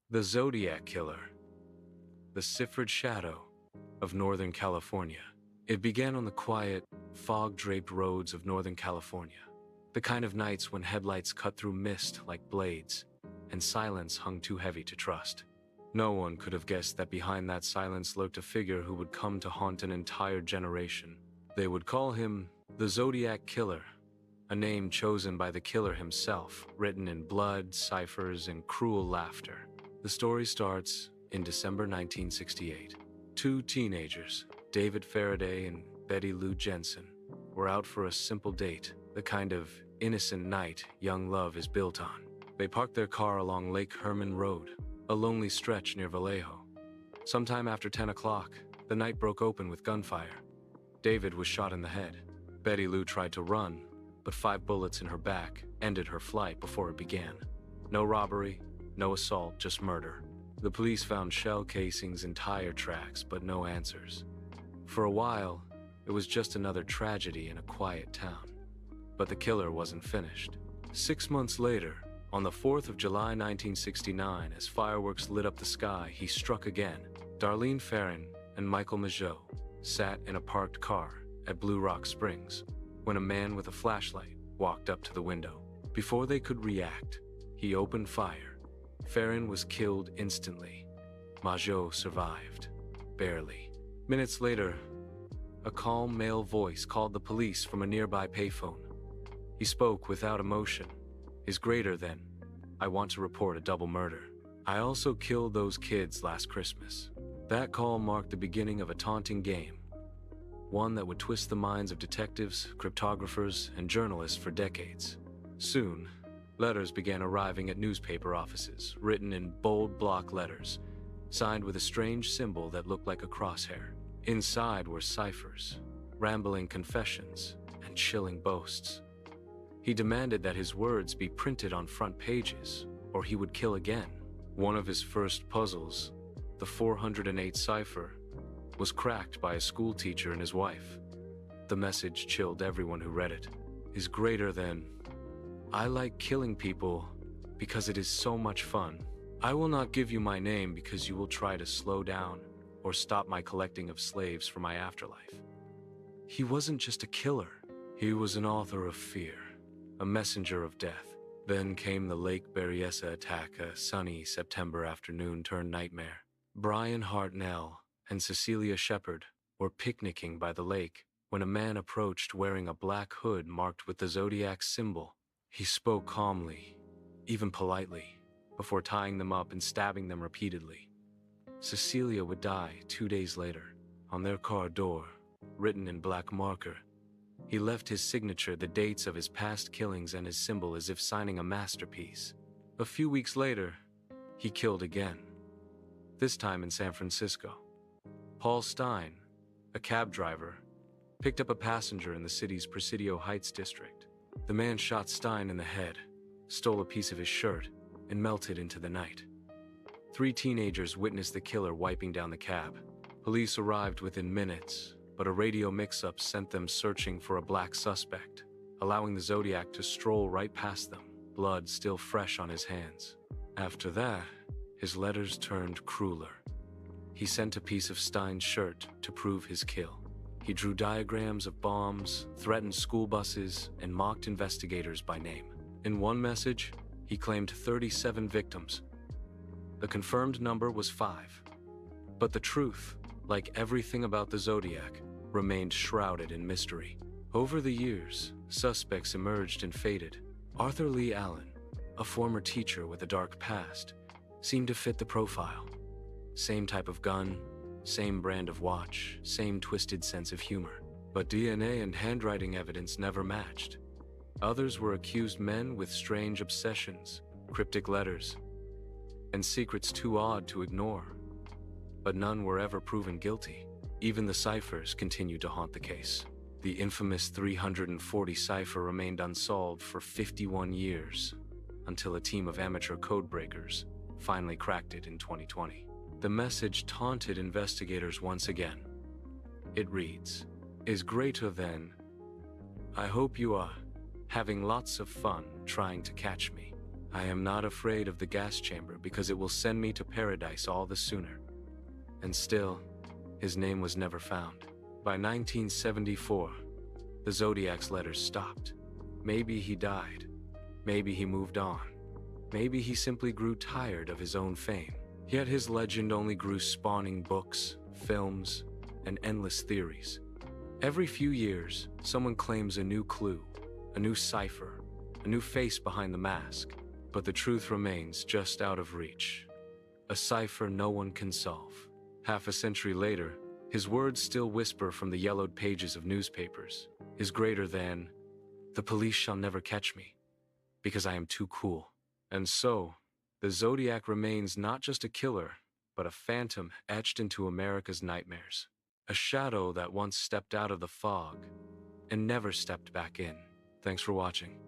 The Zodiac Killer, the Cipher shadow of Northern California. It began on the quiet, fog-draped roads of Northern California, the kind of nights when headlights cut through mist like blades, and silence hung too heavy to trust. No one could have guessed that behind that silence lurked a figure who would come to haunt an entire generation. They would call him the Zodiac Killer, a name chosen by the killer himself, written in blood, ciphers, and cruel laughter. The story starts in December 1968. Two teenagers, David Faraday and Betty Lou Jensen, were out for a simple date, the kind of innocent night young love is built on. They parked their car along Lake Herman Road, a lonely stretch near Vallejo. Sometime after 10 o'clock, the night broke open with gunfire. David was shot in the head. Betty Lou tried to run, but 5 bullets in her back ended her flight before it began. No robbery, no assault, just murder. The police found shell casings and tire tracks, but no answers. For a while, it was just another tragedy in a quiet town. But the killer wasn't finished. 6 months later, on the 4th of July 1969, as fireworks lit up the sky, he struck again. Darlene Ferrin and Michael Mageau sat in a parked car at Blue Rock Springs when a man with a flashlight walked up to the window. Before they could react, he opened fire. Ferrin was killed instantly. Mageau survived, barely. Minutes later, a calm male voice called the police from a nearby payphone. He spoke without emotion. Is greater than, I want to report a double murder. I also killed those kids last Christmas. That call marked the beginning of a taunting game, one that would twist the minds of detectives, cryptographers, and journalists for decades. Soon, letters began arriving at newspaper offices, written in bold block letters, signed with a strange symbol that looked like a crosshair. Inside were ciphers, rambling confessions, and chilling boasts. He demanded that his words be printed on front pages, or he would kill again. One of his first puzzles, the 408 cipher, was cracked by a school teacher and his wife. The message chilled everyone who read it. Is greater than, I like killing people because it is so much fun. I will not give you my name because you will try to slow down or stop my collecting of slaves for my afterlife. He wasn't just a killer. He was an author of fear, a messenger of death. Then came the Lake Berryessa attack, a sunny September afternoon turned nightmare. Brian Hartnell and Cecilia Shepard were picnicking by the lake when a man approached wearing a black hood marked with the Zodiac symbol. He spoke calmly, even politely, before tying them up and stabbing them repeatedly. Cecilia would die 2 days later. On their car door, written in black marker, he left his signature, the dates of his past killings, and his symbol, as if signing a masterpiece. A few weeks later, he killed again, this time in San Francisco. Paul Stein, a cab driver, picked up a passenger in the city's Presidio Heights district. The man shot Stein in the head, stole a piece of his shirt, and melted into the night. 3 teenagers witnessed the killer wiping down the cab. Police arrived within minutes, but a radio mix-up sent them searching for a black suspect, allowing the Zodiac to stroll right past them, blood still fresh on his hands. After that, his letters turned crueler. He sent a piece of Stein's shirt to prove his kill. He drew diagrams of bombs, threatened school buses, and mocked investigators by name. In one message, he claimed 37 victims. The confirmed number was 5. But the truth, like everything about the Zodiac, remained shrouded in mystery. Over the years, suspects emerged and faded. Arthur Lee Allen, a former teacher with a dark past, seemed to fit the profile. Same type of gun, same brand of watch, same twisted sense of humor. But DNA and handwriting evidence never matched. Others were accused men with strange obsessions, cryptic letters, and secrets too odd to ignore. But none were ever proven guilty. Even the ciphers continued to haunt the case. The infamous 340 cipher remained unsolved for 51 years, until a team of amateur codebreakers finally cracked it in 2020. The message taunted investigators once again. It reads, is greater than, I hope you are having lots of fun trying to catch me. I am not afraid of the gas chamber because it will send me to paradise all the sooner. And still, his name was never found. By 1974, the Zodiac's letters stopped. Maybe he died. Maybe he moved on. Maybe he simply grew tired of his own fame. Yet his legend only grew, spawning books, films, and endless theories. Every few years, someone claims a new clue, a new cipher, a new face behind the mask. But the truth remains just out of reach. A cipher no one can solve. Half a century later, his words still whisper from the yellowed pages of newspapers. Is greater than, "The police shall never catch me, because I am too cool." And so, the Zodiac remains not just a killer, but a phantom etched into America's nightmares. A shadow that once stepped out of the fog and never stepped back in. Thanks for watching.